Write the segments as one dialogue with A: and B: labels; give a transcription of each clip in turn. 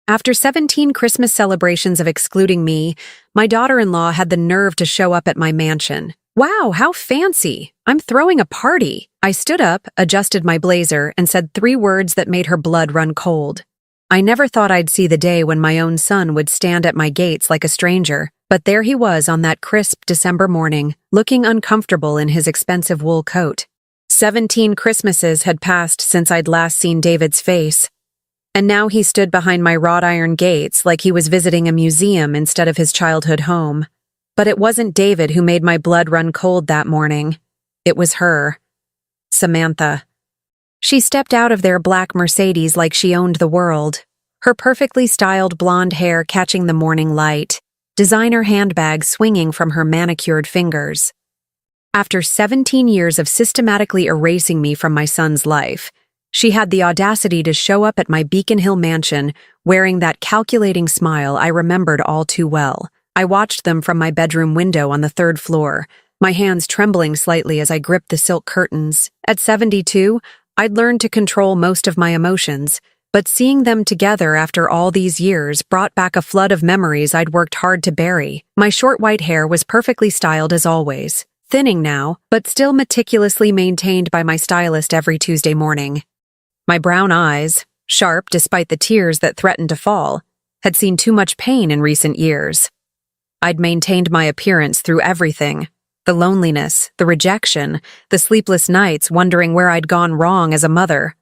A: After 17 Christmas celebrations of excluding me, my daughter-in-law had the nerve to show up at my mansion. Wow, how fancy! I'm throwing a party! I stood up, adjusted my blazer, and said 3 words that made her blood run cold. I never thought I'd see the day when my own son would stand at my gates like a stranger, but there he was on that crisp December morning, looking uncomfortable in his expensive wool coat. 17 Christmases had passed since I'd last seen David's face, and now he stood behind my wrought iron gates like he was visiting a museum instead of his childhood home. But it wasn't David who made my blood run cold that morning. It was her. Samantha. She stepped out of their black Mercedes like she owned the world, her perfectly styled blonde hair catching the morning light, designer handbag swinging from her manicured fingers. After 17 years of systematically erasing me from my son's life, she had the audacity to show up at my Beacon Hill mansion wearing that calculating smile I remembered all too well. I watched them from my bedroom window on the 3rd floor, my hands trembling slightly as I gripped the silk curtains. At 72, I'd learned to control most of my emotions, but seeing them together after all these years brought back a flood of memories I'd worked hard to bury. My short white hair was perfectly styled as always, thinning now, but still meticulously maintained by my stylist every Tuesday morning. My brown eyes, sharp despite the tears that threatened to fall, had seen too much pain in recent years. I'd maintained my appearance through everything. The loneliness, the rejection, the sleepless nights wondering where I'd gone wrong as a mother.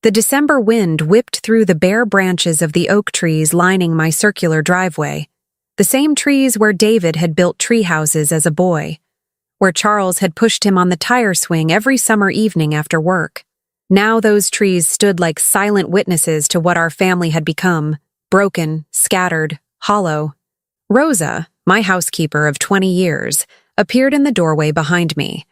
A: The December wind whipped through the bare branches of the oak trees lining my circular driveway, the same trees where David had built tree houses as a boy, where Charles had pushed him on the tire swing every summer evening after work. Now those trees stood like silent witnesses to what our family had become, broken, scattered, hollow. Rosa, my housekeeper of 20 years, appeared in the doorway behind me.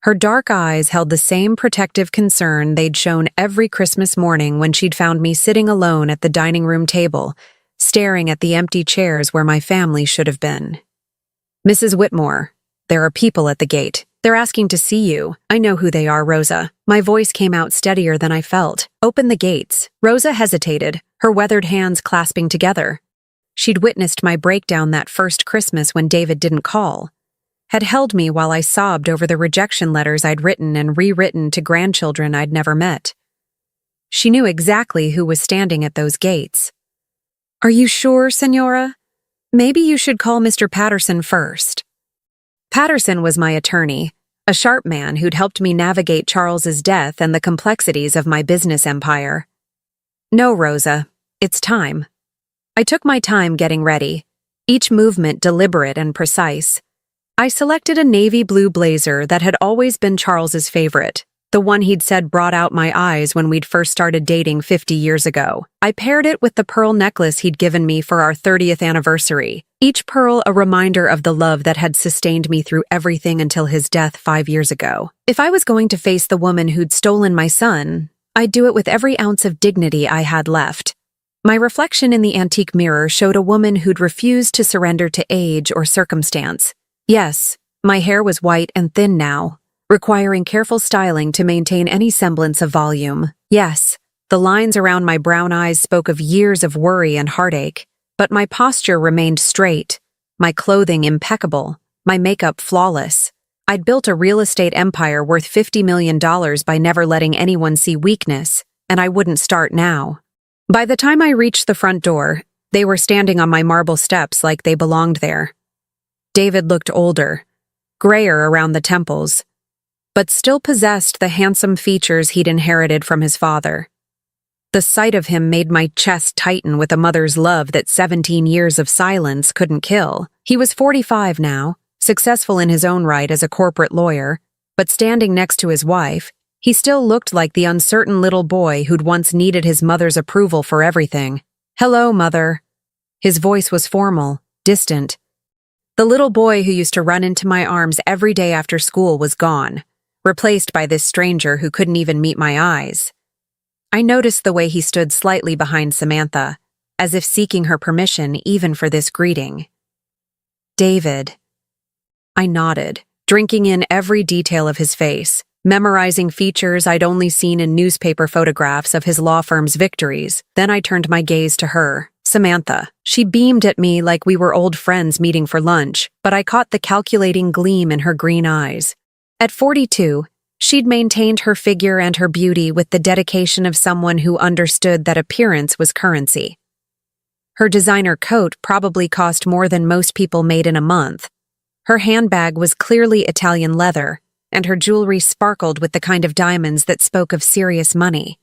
A: Her dark eyes held the same protective concern they'd shown every Christmas morning when she'd found me sitting alone at the dining room table, staring at the empty chairs where my family should have been. "Mrs. Whitmore, there are people at the gate. They're asking to see you. I know who they are, Rosa." My voice came out steadier than I felt. "Open the gates." Rosa hesitated, her weathered hands clasping together. She'd witnessed my breakdown that first Christmas when David didn't call, had held me while I sobbed over the rejection letters I'd written and rewritten to grandchildren I'd never met. She knew exactly who was standing at those gates. "Are you sure, Senora? Maybe you should call Mr. Patterson first." Patterson was my attorney, a sharp man who'd helped me navigate Charles's death and the complexities of my business empire. "No, Rosa, it's time." I took my time getting ready, each movement deliberate and precise. I selected a navy blue blazer that had always been Charles's favorite, the one he'd said brought out my eyes when we'd first started dating 50 years ago. I paired it with the pearl necklace he'd given me for our 30th anniversary, each pearl a reminder of the love that had sustained me through everything until his death 5 years ago. If I was going to face the woman who'd stolen my son, I'd do it with every ounce of dignity I had left. My reflection in the antique mirror showed a woman who'd refused to surrender to age or circumstance. Yes, my hair was white and thin now, requiring careful styling to maintain any semblance of volume. Yes, the lines around my brown eyes spoke of years of worry and heartache, but my posture remained straight, my clothing impeccable, my makeup flawless. I'd built a real estate empire worth $50 million by never letting anyone see weakness, and I wouldn't start now. By the time I reached the front door, they were standing on my marble steps like they belonged there. David looked older, grayer around the temples, but still possessed the handsome features he'd inherited from his father. The sight of him made my chest tighten with a mother's love that 17 years of silence couldn't kill. He was 45 now, successful in his own right as a corporate lawyer, but standing next to his wife, he still looked like the uncertain little boy who'd once needed his mother's approval for everything. "Hello, Mother." His voice was formal, distant. The little boy who used to run into my arms every day after school was gone, replaced by this stranger who couldn't even meet my eyes. I noticed the way he stood slightly behind Samantha, as if seeking her permission even for this greeting. "David." I nodded, drinking in every detail of his face, memorizing features I'd only seen in newspaper photographs of his law firm's victories. Then I turned my gaze to her, Samantha. She beamed at me like we were old friends meeting for lunch, but I caught the calculating gleam in her green eyes. At 42, she'd maintained her figure and her beauty with the dedication of someone who understood that appearance was currency. Her designer coat probably cost more than most people made in a month. Her handbag was clearly Italian leather, and her jewelry sparkled with the kind of diamonds that spoke of serious money.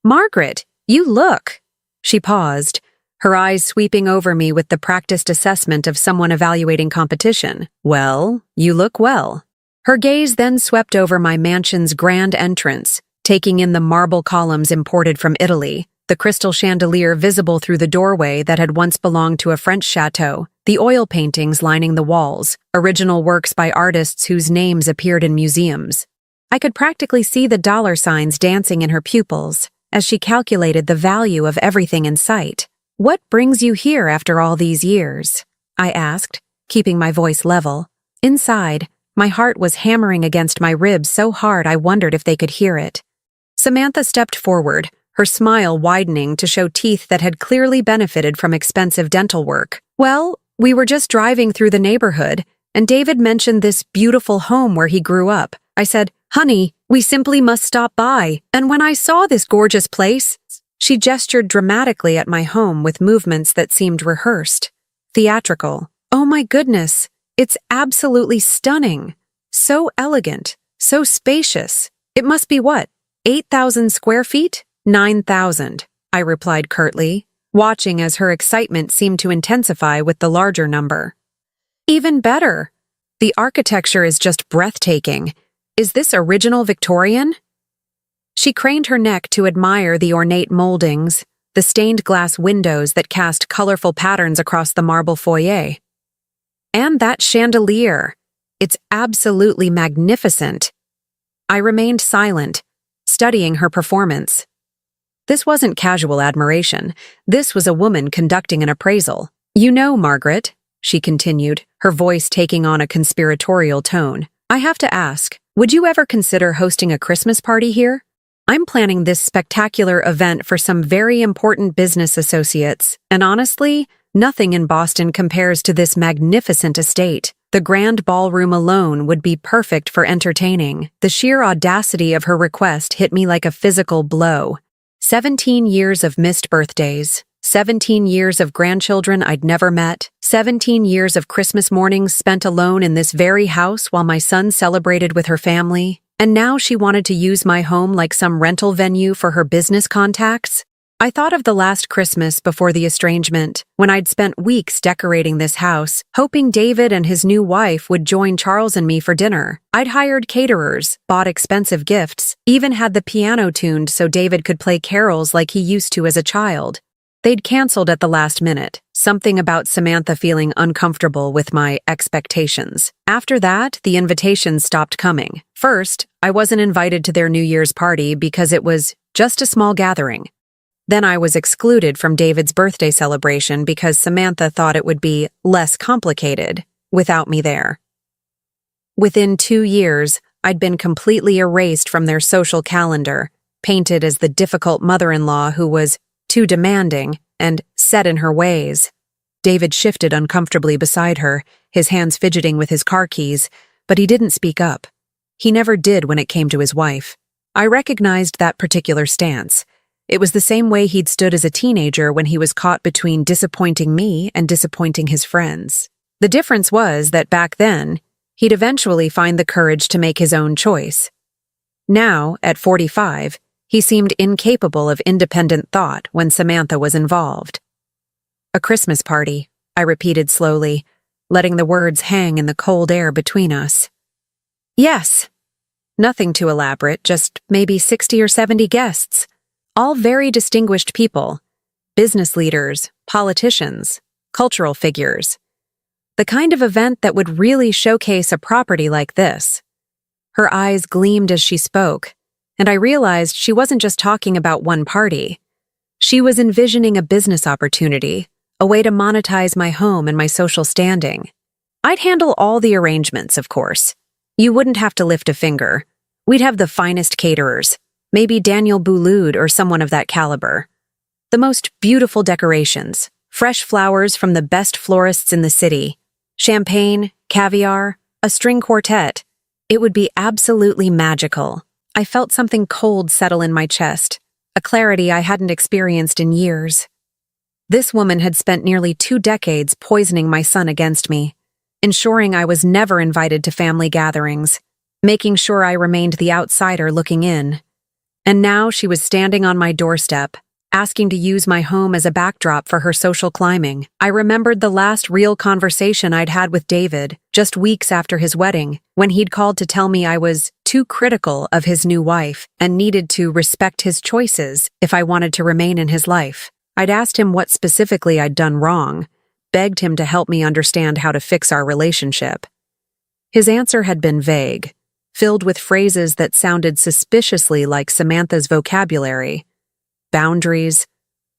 A: "Margaret, you look." She paused, her eyes sweeping over me with the practiced assessment of someone evaluating competition. "Well, you look well." Her gaze then swept over my mansion's grand entrance, taking in the marble columns imported from Italy, the crystal chandelier visible through the doorway that had once belonged to a French chateau, the oil paintings lining the walls, original works by artists whose names appeared in museums. I could practically see the dollar signs dancing in her pupils as she calculated the value of everything in sight. "What brings you here after all these years?" I asked, keeping my voice level. Inside, my heart was hammering against my ribs so hard I wondered if they could hear it. Samantha stepped forward, her smile widening to show teeth that had clearly benefited from expensive dental work. "Well, we were just driving through the neighborhood, and David mentioned this beautiful home where he grew up. I said, 'Honey, we simply must stop by.' And when I saw this gorgeous place," she gestured dramatically at my home with movements that seemed rehearsed, theatrical. "Oh my goodness, it's absolutely stunning. So elegant, so spacious. It must be what, 8,000 square feet? 9,000, I replied curtly, watching as her excitement seemed to intensify with the larger number. "Even better. The architecture is just breathtaking. Is this original Victorian?" She craned her neck to admire the ornate moldings, the stained glass windows that cast colorful patterns across the marble foyer. "And that chandelier. It's absolutely magnificent." I remained silent, studying her performance. This wasn't casual admiration. This was a woman conducting an appraisal. "You know, Margaret," she continued, her voice taking on a conspiratorial tone, "I have to ask, would you ever consider hosting a Christmas party here? I'm planning this spectacular event for some very important business associates, and honestly, nothing in Boston compares to this magnificent estate. The grand ballroom alone would be perfect for entertaining." The sheer audacity of her request hit me like a physical blow. 17 years of missed birthdays, 17 years of grandchildren I'd never met, 17 years of Christmas mornings spent alone in this very house while my son celebrated with her family, and now she wanted to use my home like some rental venue for her business contacts? I thought of the last Christmas before the estrangement, when I'd spent weeks decorating this house, hoping David and his new wife would join Charles and me for dinner. I'd hired caterers, bought expensive gifts, even had the piano tuned so David could play carols like he used to as a child. They'd canceled at the last minute, something about Samantha feeling uncomfortable with my expectations. After that, the invitations stopped coming. First, I wasn't invited to their New Year's party because it was just a small gathering. Then I was excluded from David's birthday celebration because Samantha thought it would be less complicated without me there. Within 2 years, I'd been completely erased from their social calendar, painted as the difficult mother-in-law who was too demanding and set in her ways. David shifted uncomfortably beside her, his hands fidgeting with his car keys, but he didn't speak up. He never did when it came to his wife. I recognized that particular stance. It was the same way he'd stood as a teenager when he was caught between disappointing me and disappointing his friends. The difference was that back then, he'd eventually find the courage to make his own choice. Now, at 45, he seemed incapable of independent thought when Samantha was involved. "A Christmas party," I repeated slowly, letting the words hang in the cold air between us. "Yes. Nothing too elaborate, just maybe 60 or 70 guests. All very distinguished people, business leaders, politicians, cultural figures. The kind of event that would really showcase a property like this." Her eyes gleamed as she spoke, and I realized she wasn't just talking about one party. She was envisioning a business opportunity, a way to monetize my home and my social standing. I'd handle all the arrangements, of course. You wouldn't have to lift a finger. We'd have the finest caterers, maybe Daniel Boulud or someone of that caliber. The most beautiful decorations, fresh flowers from the best florists in the city, champagne, caviar, a string quartet. It would be absolutely magical. I felt something cold settle in my chest, a clarity I hadn't experienced in years. This woman had spent nearly 2 decades poisoning my son against me, ensuring I was never invited to family gatherings, making sure I remained the outsider looking in. And now she was standing on my doorstep, asking to use my home as a backdrop for her social climbing. I remembered the last real conversation I'd had with David, just weeks after his wedding, when he'd called to tell me I was too critical of his new wife and needed to respect his choices if I wanted to remain in his life. I'd asked him what specifically I'd done wrong, begged him to help me understand how to fix our relationship. His answer had been vague, filled with phrases that sounded suspiciously like Samantha's vocabulary. Boundaries,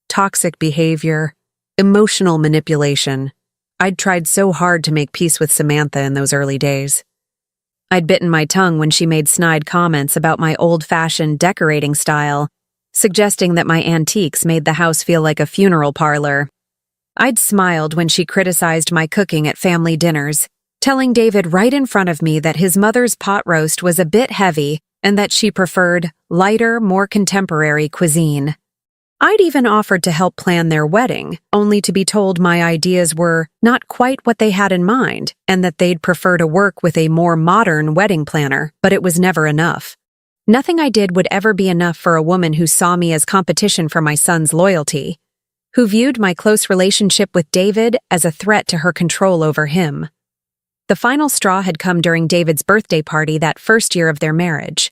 A: toxic behavior, emotional manipulation. I'd tried so hard to make peace with Samantha in those early days. I'd bitten my tongue when she made snide comments about my old-fashioned decorating style, suggesting that my antiques made the house feel like a funeral parlor. I'd smiled when she criticized my cooking at family dinners, telling David right in front of me that his mother's pot roast was a bit heavy and that she preferred lighter, more contemporary cuisine. I'd even offered to help plan their wedding, only to be told my ideas were not quite what they had in mind and that they'd prefer to work with a more modern wedding planner, but it was never enough. Nothing I did would ever be enough for a woman who saw me as competition for my son's loyalty, who viewed my close relationship with David as a threat to her control over him. The final straw had come during David's birthday party that first year of their marriage.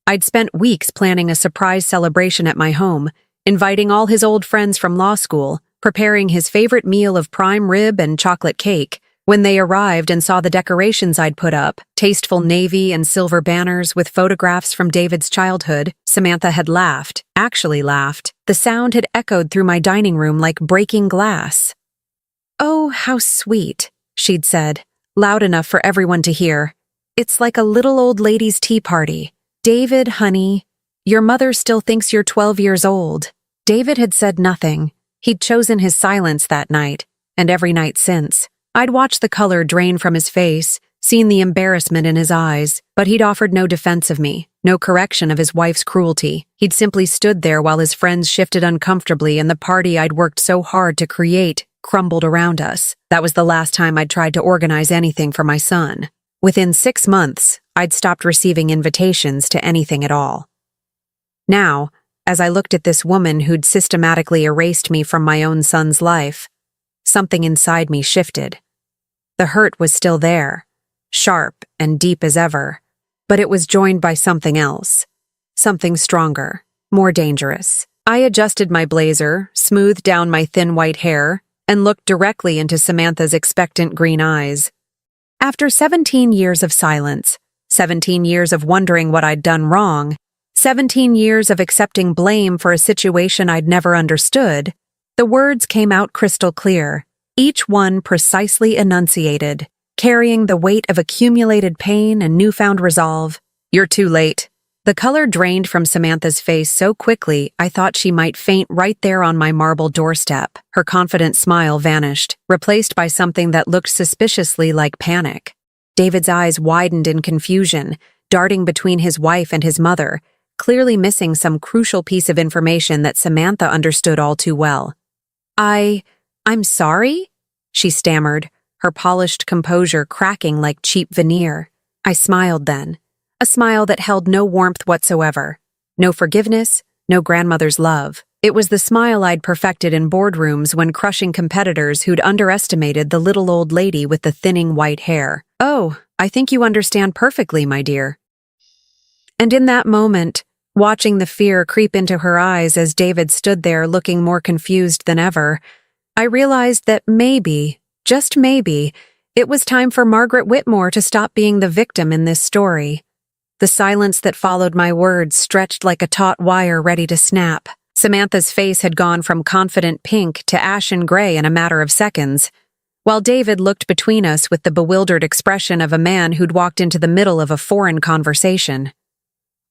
A: I'd spent weeks planning a surprise celebration at my home, inviting all his old friends from law school, preparing his favorite meal of prime rib and chocolate cake. When they arrived and saw the decorations I'd put up, tasteful navy and silver banners with photographs from David's childhood, Samantha had laughed, actually laughed. The sound had echoed through my dining room like breaking glass. "Oh, how sweet," she'd said, loud enough for everyone to hear. "It's like a little old lady's tea party. David, honey, your mother still thinks you're 12 years old." David had said nothing. He'd chosen his silence that night, and every night since. I'd watched the color drain from his face, seen the embarrassment in his eyes, but he'd offered no defense of me, no correction of his wife's cruelty. He'd simply stood there while his friends shifted uncomfortably and the party I'd worked so hard to create crumbled around us. That was the last time I'd tried to organize anything for my son. Within 6 months, I'd stopped receiving invitations to anything at all. Now, as I looked at this woman who'd systematically erased me from my own son's life, something inside me shifted. The hurt was still there, sharp and deep as ever, but it was joined by something else, something stronger, more dangerous. I adjusted my blazer, smoothed down my thin white hair, and looked directly into Samantha's expectant green eyes. After 17 years of silence, 17 years of wondering what I'd done wrong, 17 years of accepting blame for a situation I'd never understood, the words came out crystal clear, each one precisely enunciated, carrying the weight of accumulated pain and newfound resolve. "You're too late." The color drained from Samantha's face so quickly I thought she might faint right there on my marble doorstep. Her confident smile vanished, replaced by something that looked suspiciously like panic. David's eyes widened in confusion, darting between his wife and his mother, clearly missing some crucial piece of information that Samantha understood all too well. I'm sorry?" she stammered, her polished composure cracking like cheap veneer. I smiled then, a smile that held no warmth whatsoever. No forgiveness, no grandmother's love. It was the smile I'd perfected in boardrooms when crushing competitors who'd underestimated the little old lady with the thinning white hair. "Oh, I think you understand perfectly, my dear." And in that moment, watching the fear creep into her eyes as David stood there looking more confused than ever, I realized that maybe, just maybe, it was time for Margaret Whitmore to stop being the victim in this story. The silence that followed my words stretched like a taut wire ready to snap. Samantha's face had gone from confident pink to ashen gray in a matter of seconds, while David looked between us with the bewildered expression of a man who'd walked into the middle of a foreign conversation.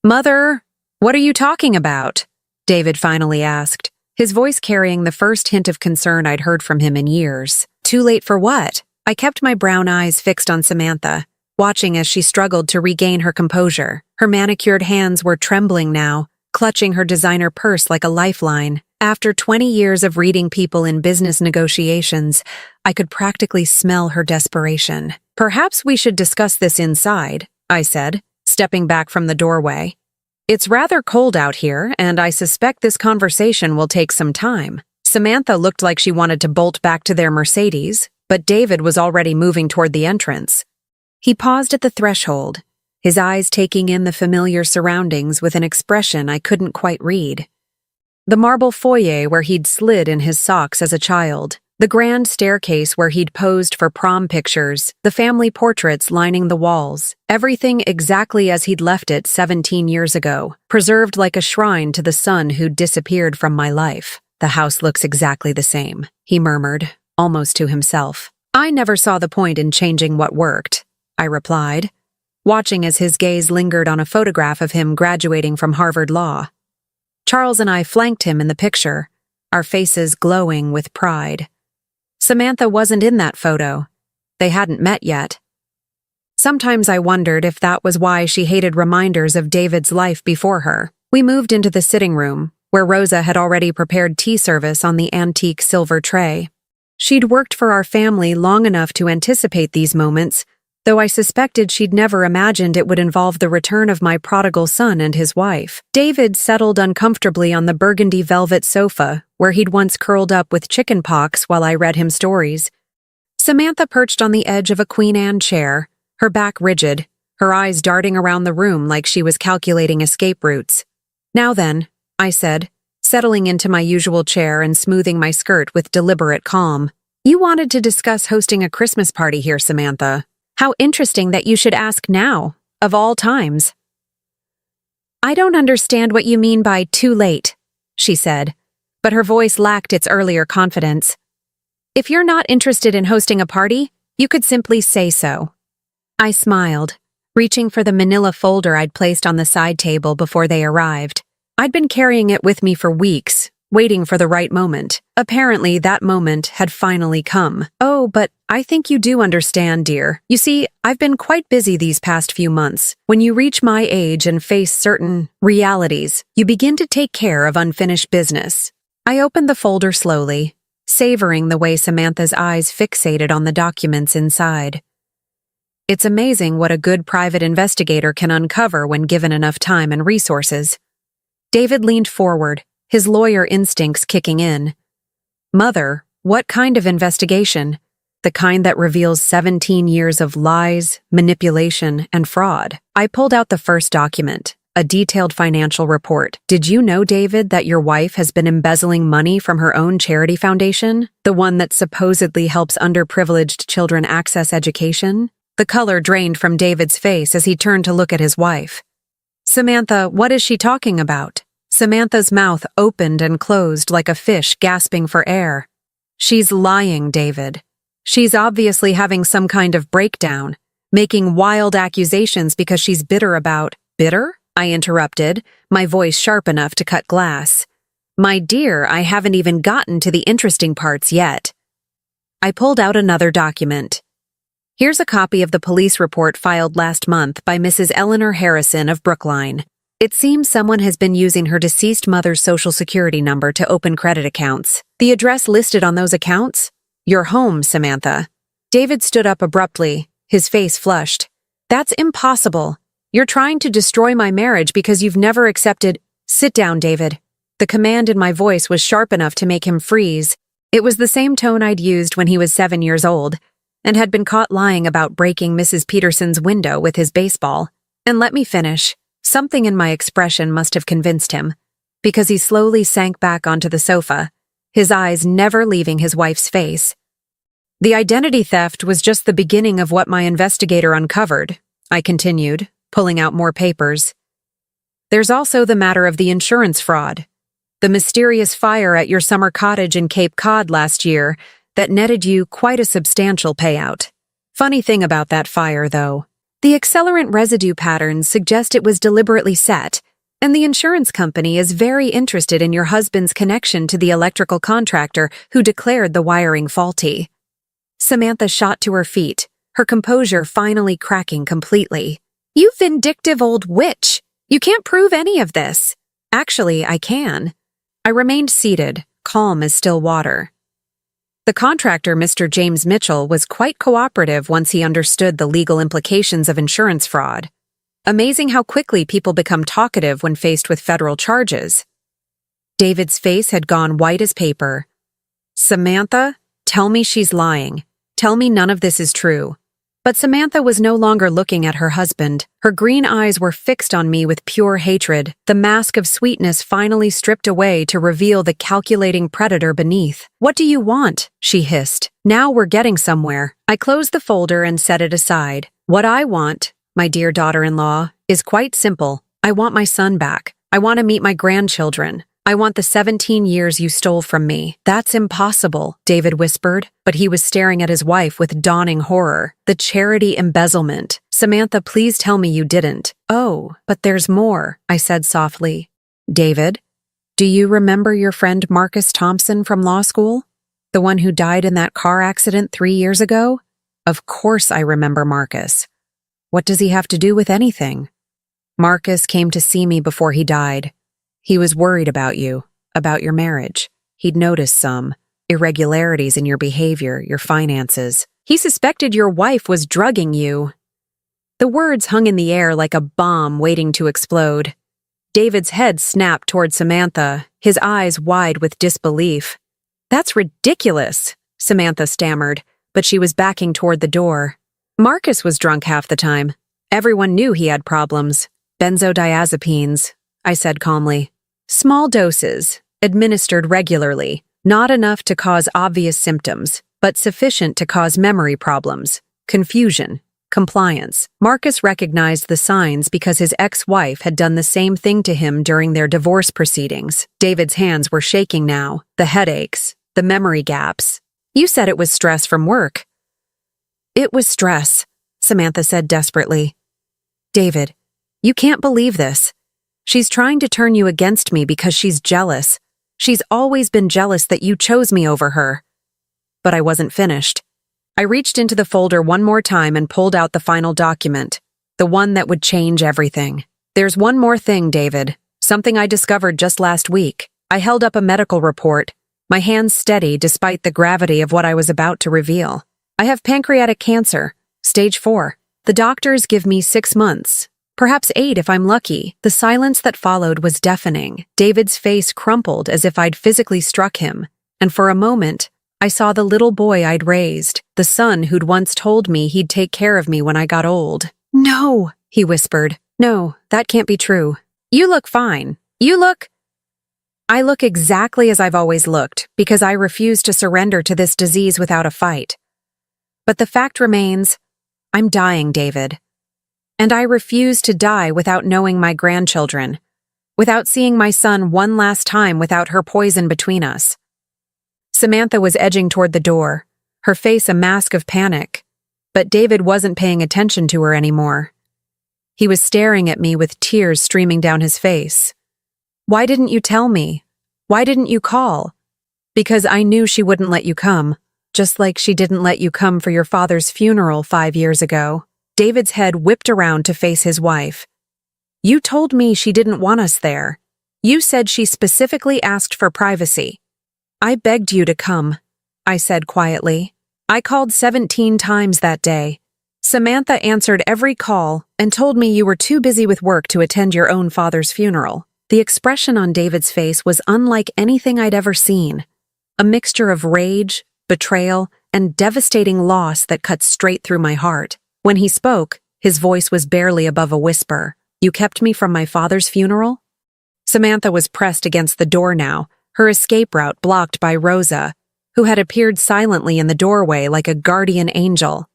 A: Mother, what are you talking about? David finally asked, his voice carrying the first hint of concern I'd heard from him in years. Too late for what? I kept my brown eyes fixed on Samantha, watching as she struggled to regain her composure. Her manicured hands were trembling now, clutching her designer purse like a lifeline. After 20 years of reading people in business negotiations, I could practically smell her desperation. Perhaps we should discuss this inside, I said, stepping back from the doorway. It's rather cold out here, and I suspect this conversation will take some time. Samantha looked like she wanted to bolt back to their Mercedes, but David was already moving toward the entrance. He paused at the threshold, his eyes taking in the familiar surroundings with an expression I couldn't quite read. The marble foyer where he'd slid in his socks as a child, the grand staircase where he'd posed for prom pictures, the family portraits lining the walls, everything exactly as he'd left it 17 years ago, preserved like a shrine to the son who'd disappeared from my life. The house looks exactly the same, he murmured, almost to himself. I never saw the point in changing what worked, I replied, watching as his gaze lingered on a photograph of him graduating from Harvard Law. Charles and I flanked him in the picture, our faces glowing with pride. Samantha wasn't in that photo. They hadn't met yet. Sometimes I wondered if that was why she hated reminders of David's life before her. We moved into the sitting room, where Rosa had already prepared tea service on the antique silver tray. She'd worked for our family long enough to anticipate these moments, though I suspected she'd never imagined it would involve the return of my prodigal son and his wife. David settled uncomfortably on the burgundy velvet sofa, where he'd once curled up with chicken pox while I read him stories. Samantha perched on the edge of a Queen Anne chair, her back rigid, her eyes darting around the room like she was calculating escape routes. Now then, I said, settling into my usual chair and smoothing my skirt with deliberate calm. You wanted to discuss hosting a Christmas party here, Samantha. How interesting that you should ask now, of all times. I don't understand what you mean by too late, she said, but her voice lacked its earlier confidence. If you're not interested in hosting a party, you could simply say so. I smiled, reaching for the manila folder I'd placed on the side table before they arrived. I'd been carrying it with me for weeks, waiting for the right moment. Apparently, that moment had finally come. Oh, but I think you do understand, dear. You see, I've been quite busy these past few months. When you reach my age and face certain realities, you begin to take care of unfinished business. I opened the folder slowly, savoring the way Samantha's eyes fixated on the documents inside. It's amazing what a good private investigator can uncover when given enough time and resources. David leaned forward, his lawyer instincts kicking in. Mother, what kind of investigation? The kind that reveals 17 years of lies, manipulation, and fraud. I pulled out the first document, a detailed financial report. Did you know, David, that your wife has been embezzling money from her own charity foundation? The one that supposedly helps underprivileged children access education? The color drained from David's face as he turned to look at his wife. Samantha, what is she talking about? Samantha's mouth opened and closed like a fish gasping for air. She's lying, David. She's obviously having some kind of breakdown, making wild accusations because she's bitter about— Bitter? I interrupted, my voice sharp enough to cut glass. My dear, I haven't even gotten to the interesting parts yet. I pulled out another document. Here's a copy of the police report filed last month by Mrs. Eleanor Harrison of Brookline. It seems someone has been using her deceased mother's social security number to open credit accounts. The address listed on those accounts? Your home, Samantha. David stood up abruptly, his face flushed. That's impossible. You're trying to destroy my marriage because you've never accepted— Sit down, David. The command in my voice was sharp enough to make him freeze. It was the same tone I'd used when he was 7 years old, and had been caught lying about breaking Mrs. Peterson's window with his baseball. And let me finish. Something in my expression must have convinced him, because he slowly sank back onto the sofa, his eyes never leaving his wife's face. The identity theft was just the beginning of what my investigator uncovered, I continued, pulling out more papers. There's also the matter of the insurance fraud, the mysterious fire at your summer cottage in Cape Cod last year that netted you quite a substantial payout. Funny thing about that fire, though. The accelerant residue patterns suggest it was deliberately set, and the insurance company is very interested in your husband's connection to the electrical contractor who declared the wiring faulty. Samantha shot to her feet, her composure finally cracking completely. You vindictive old witch! You can't prove any of this. Actually, I can. I remained seated, calm as still water. The contractor, Mr. James Mitchell, was quite cooperative once he understood the legal implications of insurance fraud. Amazing how quickly people become talkative when faced with federal charges. David's face had gone white as paper. Samantha, tell me she's lying. Tell me none of this is true. But Samantha was no longer looking at her husband. Her green eyes were fixed on me with pure hatred, the mask of sweetness finally stripped away to reveal the calculating predator beneath. What do you want? She hissed. Now we're getting somewhere. I closed the folder and set it aside. What I want, my dear daughter-in-law, is quite simple. I want my son back. I want to meet my grandchildren. I want the 17 years you stole from me. That's impossible, David whispered, but he was staring at his wife with dawning horror. The charity embezzlement. Samantha, please tell me you didn't. Oh, but there's more, I said softly. David, do you remember your friend Marcus Thompson from law school? The one who died in that car accident 3 years ago? Of course I remember Marcus. What does he have to do with anything? Marcus came to see me before he died. He was worried about you, about your marriage. He'd noticed some irregularities in your behavior, your finances. He suspected your wife was drugging you. The words hung in the air like a bomb waiting to explode. David's head snapped toward Samantha, his eyes wide with disbelief. That's ridiculous, Samantha stammered, but she was backing toward the door. Marcus was drunk half the time. Everyone knew he had problems. Benzodiazepines, I said calmly. Small doses, administered regularly, not enough to cause obvious symptoms, but sufficient to cause memory problems, confusion, compliance. Marcus recognized the signs because his ex-wife had done the same thing to him during their divorce proceedings. David's hands were shaking now, the headaches, the memory gaps. You said it was stress from work. It was stress, Samantha said desperately. David, you can't believe this. She's trying to turn you against me because she's jealous. She's always been jealous that you chose me over her. But I wasn't finished. I reached into the folder one more time and pulled out the final document, the one that would change everything. There's one more thing, David, something I discovered just last week. I held up a medical report, my hands steady despite the gravity of what I was about to reveal. I have pancreatic cancer, stage 4. The doctors give me 6 months. Perhaps 8 if I'm lucky. The silence that followed was deafening. David's face crumpled as if I'd physically struck him, and for a moment, I saw the little boy I'd raised, the son who'd once told me he'd take care of me when I got old. No, he whispered. No, that can't be true. You look fine. I look exactly as I've always looked, because I refuse to surrender to this disease without a fight. But the fact remains, I'm dying, David. And I refuse to die without knowing my grandchildren, without seeing my son one last time without her poison between us. Samantha was edging toward the door, her face a mask of panic, but David wasn't paying attention to her anymore. He was staring at me with tears streaming down his face. Why didn't you tell me? Why didn't you call? Because I knew she wouldn't let you come, just like she didn't let you come for your father's funeral 5 years ago. David's head whipped around to face his wife. You told me she didn't want us there. You said she specifically asked for privacy. I begged you to come, I said quietly. I called 17 times that day. Samantha answered every call and told me you were too busy with work to attend your own father's funeral. The expression on David's face was unlike anything I'd ever seen. A mixture of rage, betrayal, and devastating loss that cut straight through my heart. When he spoke, his voice was barely above a whisper. You kept me from my father's funeral? Samantha was pressed against the door now, her escape route blocked by Rosa, who had appeared silently in the doorway like a guardian angel.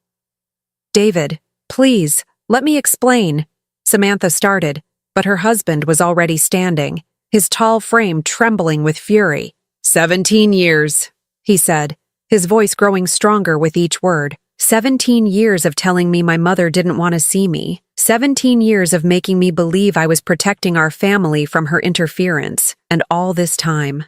A: David, please, let me explain. Samantha started, but her husband was already standing, his tall frame trembling with fury. 17 years, he said, his voice growing stronger with each word. 17 years of telling me my mother didn't want to see me. 17 years of making me believe I was protecting our family from her interference. And all this time,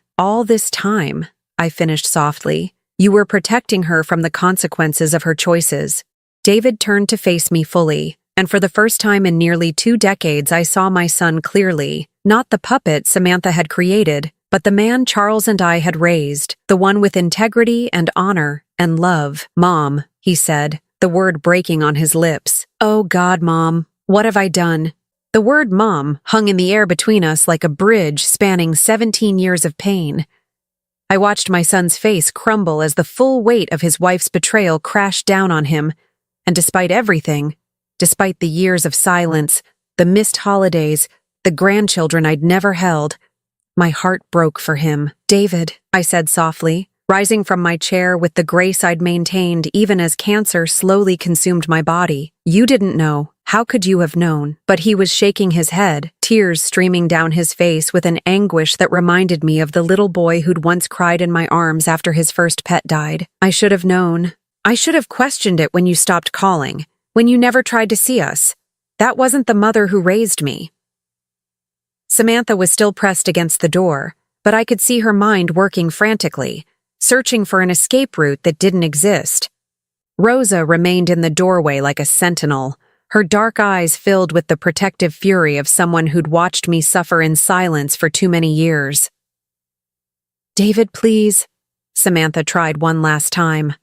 A: I finished softly, you were protecting her from the consequences of her choices. David turned to face me fully, and for the first time in nearly 2 decades I saw my son clearly, not the puppet Samantha had created, but the man Charles and I had raised, the one with integrity and honor and love. Mom, he said, the word breaking on his lips. Oh God, Mom, what have I done? The word Mom hung in the air between us like a bridge spanning 17 years of pain. I watched my son's face crumble as the full weight of his wife's betrayal crashed down on him, and despite everything, despite the years of silence, the missed holidays, the grandchildren I'd never held, my heart broke for him. David, I said softly, rising from my chair with the grace I'd maintained even as cancer slowly consumed my body. You didn't know. How could you have known? But he was shaking his head, tears streaming down his face with an anguish that reminded me of the little boy who'd once cried in my arms after his first pet died. I should have known. I should have questioned it when you stopped calling, when you never tried to see us. That wasn't the mother who raised me. Samantha was still pressed against the door, but I could see her mind working frantically, searching for an escape route that didn't exist. Rosa remained in the doorway like a sentinel, her dark eyes filled with the protective fury of someone who'd watched me suffer in silence for too many years. David, please, Samantha tried one last time,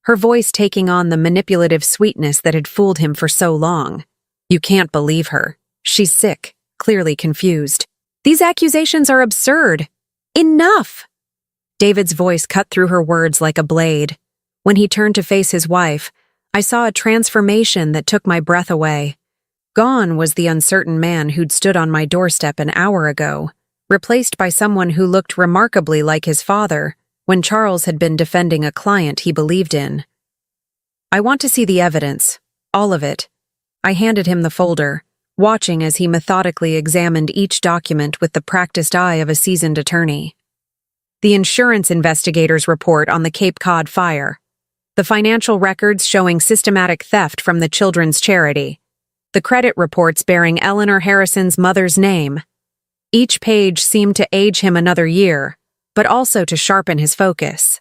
A: her voice taking on the manipulative sweetness that had fooled him for so long. You can't believe her. She's sick, clearly confused. These accusations are absurd. Enough! David's voice cut through her words like a blade. When he turned to face his wife, I saw a transformation that took my breath away. Gone was the uncertain man who'd stood on my doorstep an hour ago, replaced by someone who looked remarkably like his father when Charles had been defending a client he believed in. I want to see the evidence, all of it. I handed him the folder, watching as he methodically examined each document with the practiced eye of a seasoned attorney. The insurance investigator's report on the Cape Cod fire, the financial records showing systematic theft from the children's charity, the credit reports bearing Eleanor Harrison's mother's name. Each page seemed to age him another year, but also to sharpen his focus.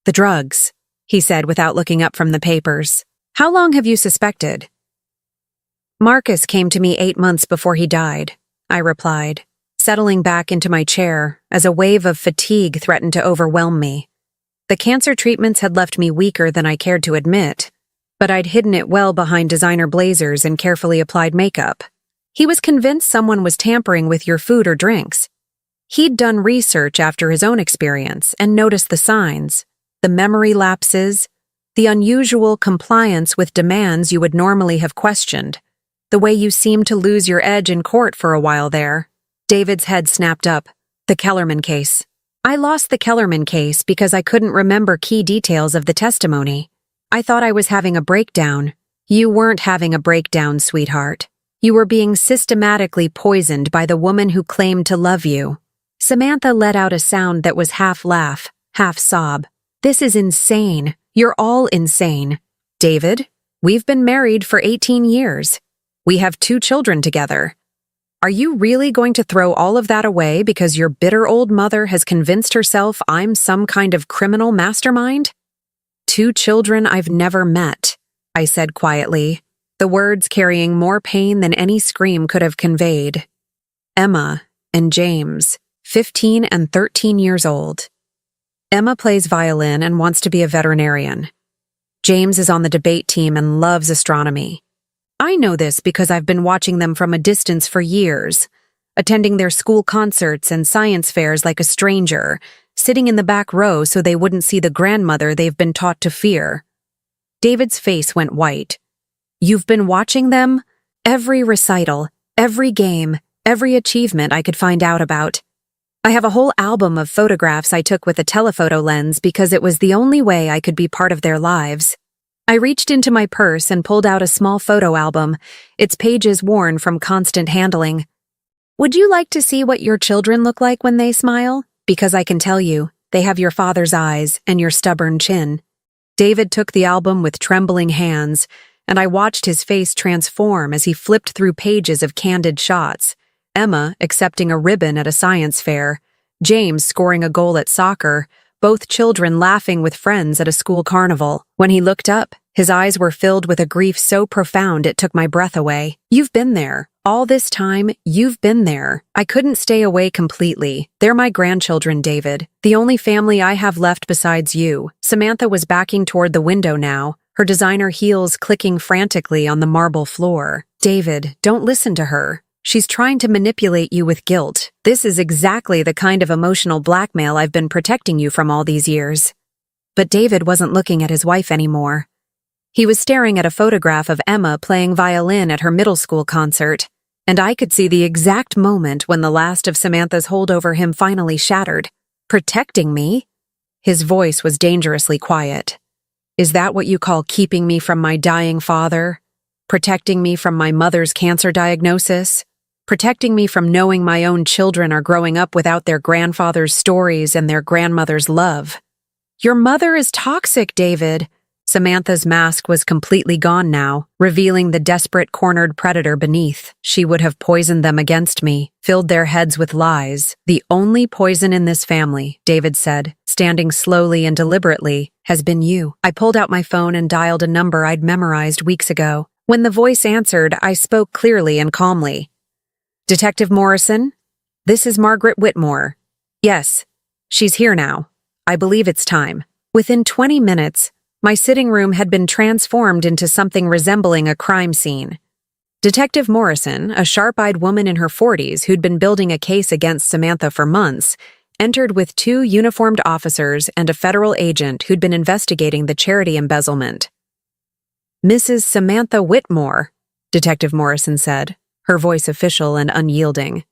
A: The drugs, he said without looking up from the papers. How long have you suspected? Marcus came to me 8 months before he died, I replied, settling back into my chair as a wave of fatigue threatened to overwhelm me. The cancer treatments had left me weaker than I cared to admit, but I'd hidden it well behind designer blazers and carefully applied makeup. He was convinced someone was tampering with your food or drinks. He'd done research after his own experience and noticed the signs, the memory lapses, the unusual compliance with demands you would normally have questioned, the way you seemed to lose your edge in court for a while there. David's head snapped up. The Kellerman case. I lost the Kellerman case because I couldn't remember key details of the testimony. I thought I was having a breakdown. You weren't having a breakdown, sweetheart. You were being systematically poisoned by the woman who claimed to love you. Samantha let out a sound that was half laugh, half sob. This is insane. You're all insane. David, we've been married for 18 years. We have 2 children together. Are you really going to throw all of that away because your bitter old mother has convinced herself I'm some kind of criminal mastermind? 2 children I've never met, I said quietly, the words carrying more pain than any scream could have conveyed. Emma and James, 15 and 13 years old. Emma plays violin and wants to be a veterinarian. James is on the debate team and loves astronomy. I know this because I've been watching them from a distance for years, attending their school concerts and science fairs like a stranger, sitting in the back row so they wouldn't see the grandmother they've been taught to fear. David's face went white. You've been watching them? Every recital, every game, every achievement I could find out about. I have a whole album of photographs I took with a telephoto lens because it was the only way I could be part of their lives. I reached into my purse and pulled out a small photo album, its pages worn from constant handling. Would you like to see what your children look like when they smile? Because I can tell you, they have your father's eyes and your stubborn chin. David took the album with trembling hands, and I watched his face transform as he flipped through pages of candid shots. Emma accepting a ribbon at a science fair, James scoring a goal at soccer, both children laughing with friends at a school carnival. When he looked up, his eyes were filled with a grief so profound it took my breath away. You've been there. All this time, you've been there. I couldn't stay away completely. They're my grandchildren, David. The only family I have left besides you. Samantha was backing toward the window now, her designer heels clicking frantically on the marble floor. David, don't listen to her. She's trying to manipulate you with guilt. This is exactly the kind of emotional blackmail I've been protecting you from all these years. But David wasn't looking at his wife anymore. He was staring at a photograph of Emma playing violin at her middle school concert, and I could see the exact moment when the last of Samantha's hold over him finally shattered. Protecting me? His voice was dangerously quiet. Is that what you call keeping me from my dying father? Protecting me from my mother's cancer diagnosis? Protecting me from knowing my own children are growing up without their grandfather's stories and their grandmother's love? Your mother is toxic, David. Samantha's mask was completely gone now, revealing the desperate cornered predator beneath. She would have poisoned them against me, filled their heads with lies. The only poison in this family, David said, standing slowly and deliberately, has been you. I pulled out my phone and dialed a number I'd memorized weeks ago. When the voice answered, I spoke clearly and calmly. Detective Morrison? This is Margaret Whitmore. Yes, she's here now. I believe it's time. Within 20 minutes, my sitting room had been transformed into something resembling a crime scene. Detective Morrison, a sharp-eyed woman in her 40s who'd been building a case against Samantha for months, entered with 2 uniformed officers and a federal agent who'd been investigating the charity embezzlement. Mrs. Samantha Whitmore, Detective Morrison said, her voice official and unyielding.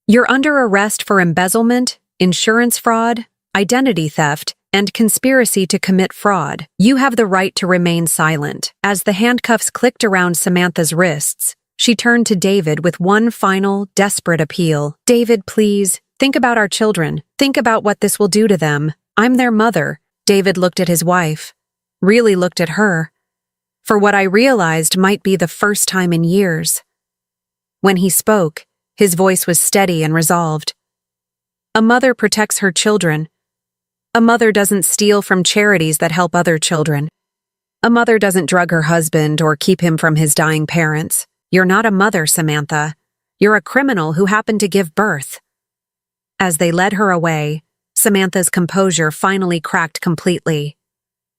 A: You're under arrest for embezzlement, insurance fraud, identity theft, and conspiracy to commit fraud. You have the right to remain silent. As the handcuffs clicked around Samantha's wrists, she turned to David with one final, desperate appeal. David, please, think about our children. Think about what this will do to them. I'm their mother. David looked at his wife, really looked at her, for what I realized might be the first time in years. When he spoke, his voice was steady and resolved. A mother protects her children. A mother doesn't steal from charities that help other children. A mother doesn't drug her husband or keep him from his dying parents. You're not a mother, Samantha. You're a criminal who happened to give birth. As they led her away, Samantha's composure finally cracked completely.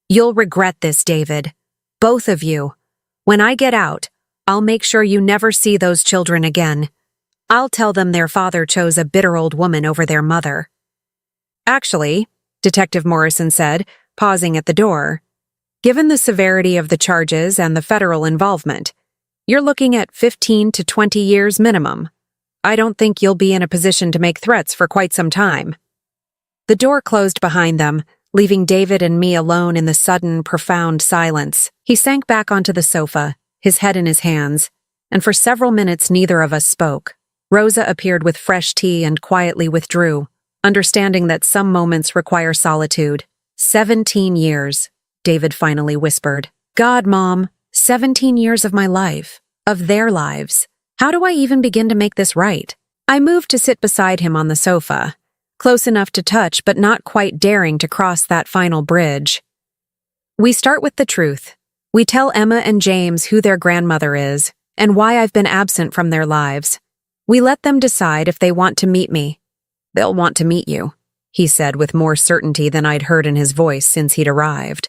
A: You'll regret this, David. Both of you. When I get out, I'll make sure you never see those children again. I'll tell them their father chose a bitter old woman over their mother. Actually, Detective Morrison said, pausing at the door, given the severity of the charges and the federal involvement, you're looking at 15 to 20 years minimum. I don't think you'll be in a position to make threats for quite some time. The door closed behind them, leaving David and me alone in the sudden, profound silence. He sank back onto the sofa, his head in his hands, and for several minutes neither of us spoke. Rosa appeared with fresh tea and quietly withdrew, understanding that some moments require solitude. 17 years, David finally whispered. God, Mom, 17 years of my life, of their lives. How do I even begin to make this right? I moved to sit beside him on the sofa, close enough to touch but not quite daring to cross that final bridge. We start with the truth. We tell Emma and James who their grandmother is and why I've been absent from their lives. We let them decide if they want to meet me. They'll want to meet you, he said with more certainty than I'd heard in his voice since he'd arrived.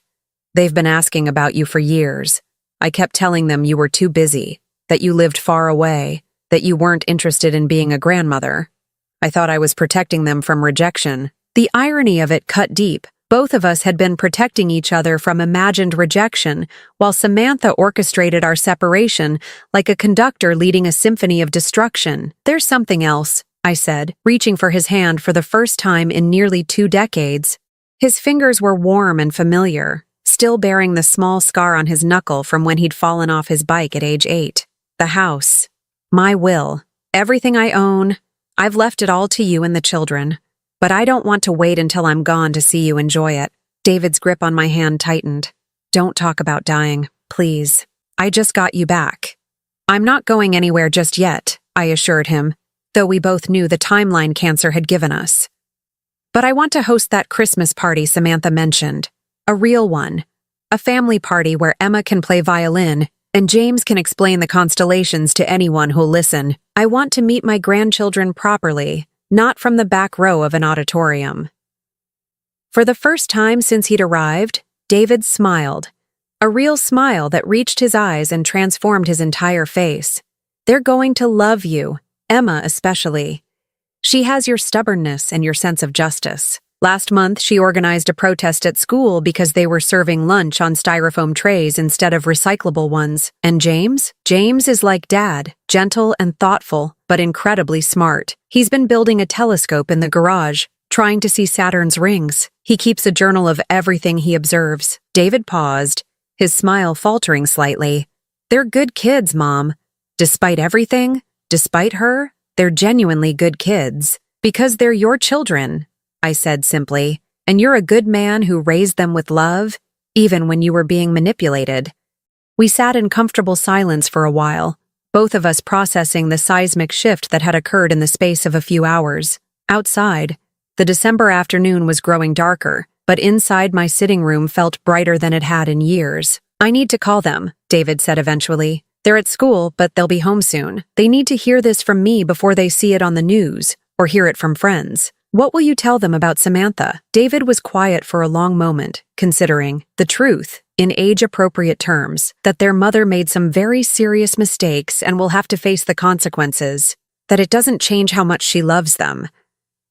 A: They've been asking about you for years. I kept telling them you were too busy, that you lived far away, that you weren't interested in being a grandmother. I thought I was protecting them from rejection. The irony of it cut deep. Both of us had been protecting each other from imagined rejection, while Samantha orchestrated our separation like a conductor leading a symphony of destruction. There's something else, I said, reaching for his hand for the first time in nearly 2 decades. His fingers were warm and familiar, still bearing the small scar on his knuckle from when he'd fallen off his bike at age 8. The house. My will. Everything I own. I've left it all to you and the children. But I don't want to wait until I'm gone to see you enjoy it. David's grip on my hand tightened. Don't talk about dying, please. I just got you back. I'm not going anywhere just yet, I assured him, though we both knew the timeline cancer had given us. But I want to host that Christmas party Samantha mentioned. A real one. A family party where Emma can play violin and James can explain the constellations to anyone who'll listen. I want to meet my grandchildren properly, not from the back row of an auditorium. For the first time since he'd arrived, David smiled. A real smile that reached his eyes and transformed his entire face. They're going to love you, Emma especially. She has your stubbornness and your sense of justice. Last month, she organized a protest at school because they were serving lunch on styrofoam trays instead of recyclable ones. And James? James is like Dad, gentle and thoughtful, but incredibly smart. He's been building a telescope in the garage, trying to see Saturn's rings. He keeps a journal of everything he observes. David paused, his smile faltering slightly. They're good kids, Mom. Despite everything, despite her, they're genuinely good kids. Because they're your children, I said simply, and you're a good man who raised them with love, even when you were being manipulated. We sat in comfortable silence for a while, both of us processing the seismic shift that had occurred in the space of a few hours. Outside, the December afternoon was growing darker, but inside my sitting room felt brighter than it had in years. I need to call them, David said eventually. They're at school, but they'll be home soon. They need to hear this from me before they see it on the news, or hear it from friends. What will you tell them about Samantha? David was quiet for a long moment, considering the truth, in age-appropriate terms, that their mother made some very serious mistakes and will have to face the consequences, that it doesn't change how much she loves them,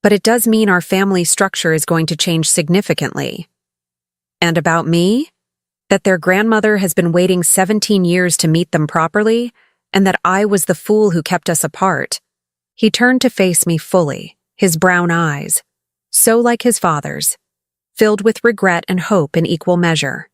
A: but it does mean our family structure is going to change significantly. And about me? That their grandmother has been waiting 17 years to meet them properly, and that I was the fool who kept us apart. He turned to face me fully. His brown eyes, so like his father's, filled with regret and hope in equal measure.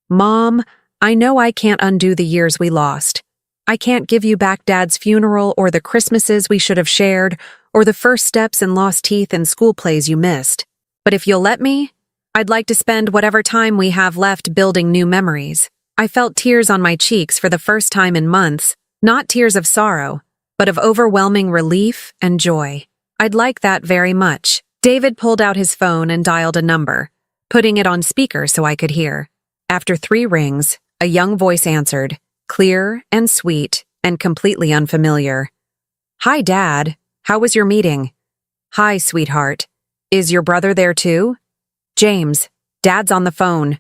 A: Mom, I know I can't undo the years we lost. I can't give you back Dad's funeral or the Christmases we should have shared or the first steps in lost teeth and school plays you missed. But if you'll let me, I'd like to spend whatever time we have left building new memories. I felt tears on my cheeks for the first time in months, not tears of sorrow, but of overwhelming relief and joy. I'd like that very much. David pulled out his phone and dialed a number, putting it on speaker so I could hear. After 3 rings, a young voice answered, clear and sweet and completely unfamiliar. Hi, Dad. How was your meeting? Hi, sweetheart. Is your brother there too? James, Dad's on the phone.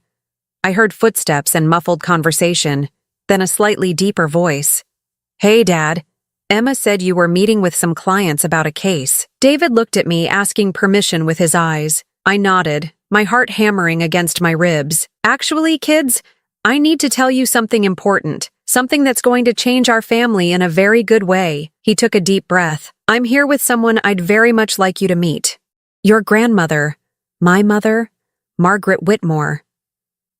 A: I heard footsteps and muffled conversation, then a slightly deeper voice. Hey, Dad. Emma said you were meeting with some clients about a case. David looked at me, asking permission with his eyes. I nodded, my heart hammering against my ribs. Actually, kids, I need to tell you something important, something that's going to change our family in a very good way. He took a deep breath. I'm here with someone I'd very much like you to meet. Your grandmother, my mother, Margaret Whitmore.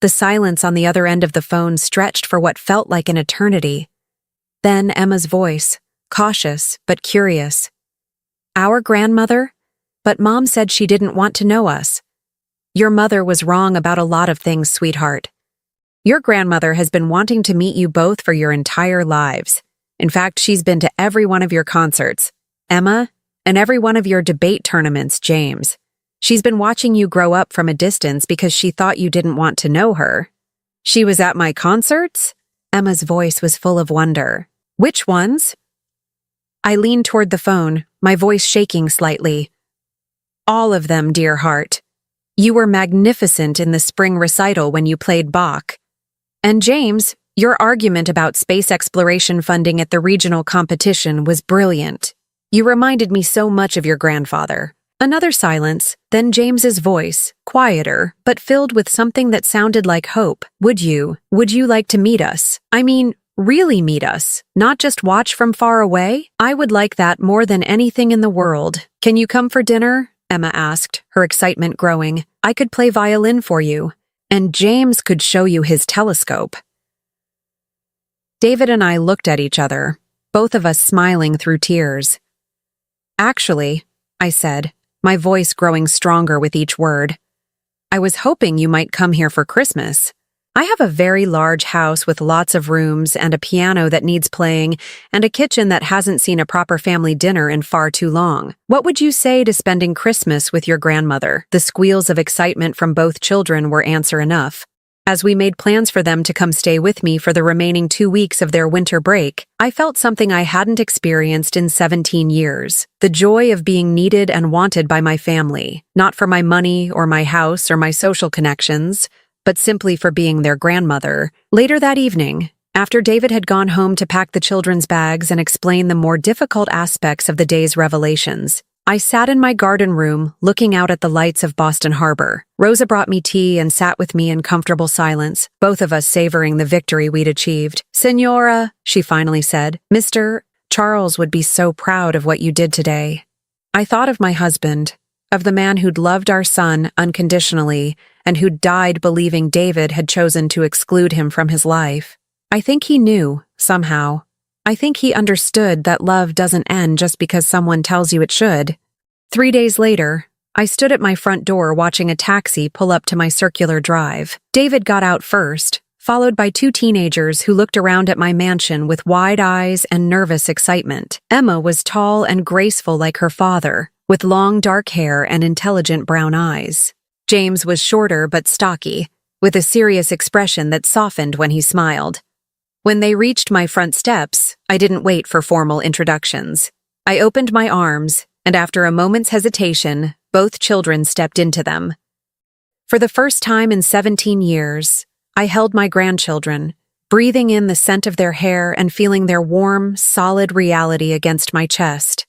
A: The silence on the other end of the phone stretched for what felt like an eternity. Then Emma's voice, cautious but curious. Our grandmother? But Mom said she didn't want to know us. Your mother was wrong about a lot of things, sweetheart. Your grandmother has been wanting to meet you both for your entire lives. In fact, she's been to every one of your concerts, Emma, and every one of your debate tournaments, James. She's been watching you grow up from a distance because she thought you didn't want to know her. She was at my concerts? Emma's voice was full of wonder. Which ones? I leaned toward the phone, my voice shaking slightly. All of them, dear heart. You were magnificent in the spring recital when you played Bach. And James, your argument about space exploration funding at the regional competition was brilliant. You reminded me so much of your grandfather. Another silence, then James's voice, quieter, but filled with something that sounded like hope. Would you like to meet us? I mean, really meet us, not just watch from far away? I would like that more than anything in the world. Can you come for dinner? Emma asked, her excitement growing. I could play violin for you, and James could show you his telescope. David and I looked at each other, both of us smiling through tears. Actually, I said, my voice growing stronger with each word, I was hoping you might come here for Christmas. I have a very large house with lots of rooms and a piano that needs playing and a kitchen that hasn't seen a proper family dinner in far too long. What would you say to spending Christmas with your grandmother? The squeals of excitement from both children were answer enough. As we made plans for them to come stay with me for the remaining 2 weeks of their winter break, I felt something I hadn't experienced in 17 years. The joy of being needed and wanted by my family, not for my money or my house or my social connections, but simply for being their grandmother. Later that evening, after David had gone home to pack the children's bags and explain the more difficult aspects of the day's revelations, I sat in my garden room, looking out at the lights of Boston Harbor. Rosa brought me tea and sat with me in comfortable silence, both of us savoring the victory we'd achieved. "Senora," she finally said, "Mr. Charles would be so proud of what you did today." I thought of my husband, of the man who'd loved our son unconditionally and who'd died believing David had chosen to exclude him from his life. I think he knew, somehow. I think he understood that love doesn't end just because someone tells you it should. 3 days later, I stood at my front door watching a taxi pull up to my circular drive. David got out first, followed by 2 teenagers who looked around at my mansion with wide eyes and nervous excitement. Emma was tall and graceful like her father, with long dark hair and intelligent brown eyes. James was shorter but stocky, with a serious expression that softened when he smiled. When they reached my front steps, I didn't wait for formal introductions. I opened my arms, and after a moment's hesitation, both children stepped into them. For the first time in 17 years, I held my grandchildren, breathing in the scent of their hair and feeling their warm, solid reality against my chest.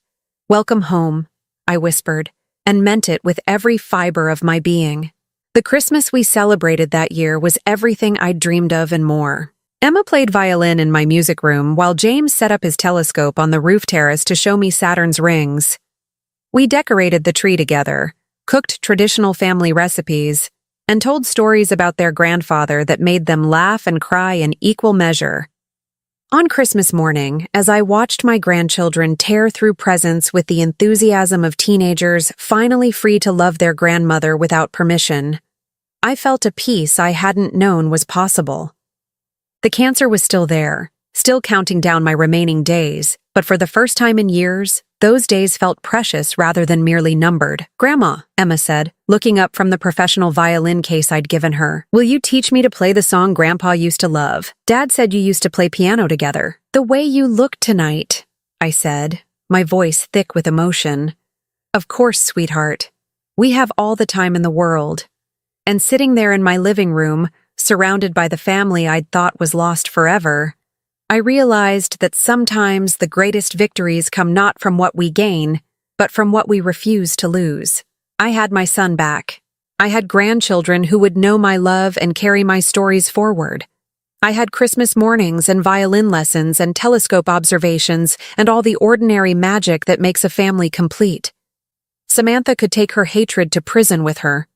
A: "Welcome home," I whispered, and meant it with every fiber of my being. The Christmas we celebrated that year was everything I'd dreamed of and more. Emma played violin in my music room while James set up his telescope on the roof terrace to show me Saturn's rings. We decorated the tree together, cooked traditional family recipes, and told stories about their grandfather that made them laugh and cry in equal measure. On Christmas morning, as I watched my grandchildren tear through presents with the enthusiasm of teenagers finally free to love their grandmother without permission, I felt a peace I hadn't known was possible. The cancer was still there, still counting down my remaining days, but for the first time in years, those days felt precious rather than merely numbered. "Grandma," Emma said, looking up from the professional violin case I'd given her, "will you teach me to play the song Grandpa used to love? Dad said you used to play piano together." "The way you look tonight," I said, my voice thick with emotion. "Of course, sweetheart. We have all the time in the world." And sitting there in my living room, surrounded by the family I'd thought was lost forever, I realized that sometimes the greatest victories come not from what we gain, but from what we refuse to lose. I had my son back. I had grandchildren who would know my love and carry my stories forward. I had Christmas mornings and violin lessons and telescope observations and all the ordinary magic that makes a family complete. Samantha could take her hatred to prison with her.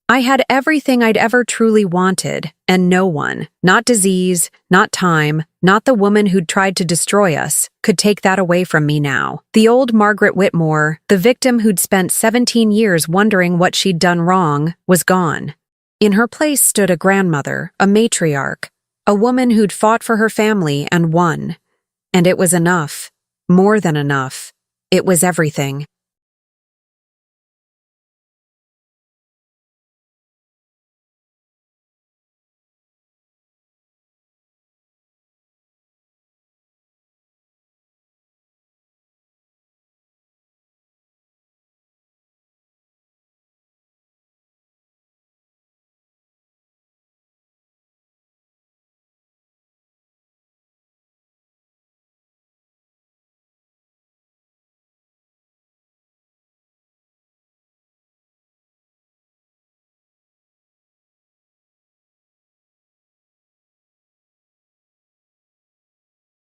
A: I had everything I'd ever truly wanted, and no one, not disease, not time, not the woman who'd tried to destroy us, could take that away from me now. The old Margaret Whitmore, the victim who'd spent 17 years wondering what she'd done wrong, was gone. In her place stood a grandmother, a matriarch, a woman who'd fought for her family and won. And it was enough. More than enough. It was everything.